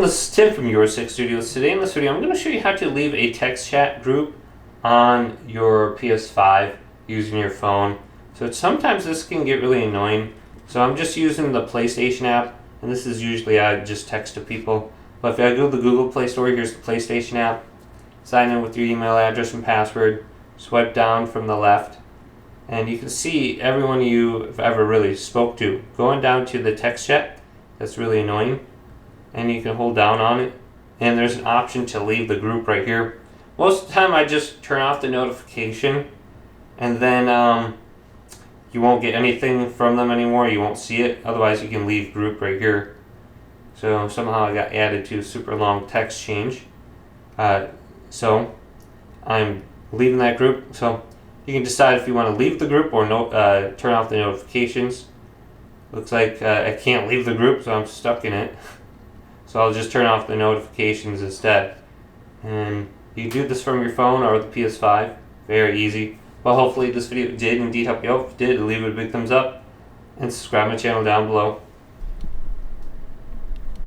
this is Tim from Your Six Studios. Today in this video I'm going to show you how to leave a text chat group on your PS5 using your phone. So sometimes this can get really annoying. So I'm just using the PlayStation app, and this is usually I just text to people. But if I go to the Google Play Store, here's the PlayStation app. Sign in with your email address and password. Swipe down from the left, and you can see everyone you've ever really spoke to. Going down to the text chat, that's really annoying. And you can hold down on it, and there's an option to leave the group right here. Most of the time I just turn off the notification, and then you won't get anything from them anymore. You won't see it. Otherwise you can leave group right here. So somehow I got added to super long text change. So I'm leaving that group. So you can decide if you want to leave the group or turn off the notifications. Looks like I can't leave the group, so I'm stuck in it. So I'll just turn off the notifications instead. And you can do this from your phone or the PS5. Very easy. Well, hopefully this video did indeed help you out. If it did, leave it a big thumbs up and subscribe to my channel down below.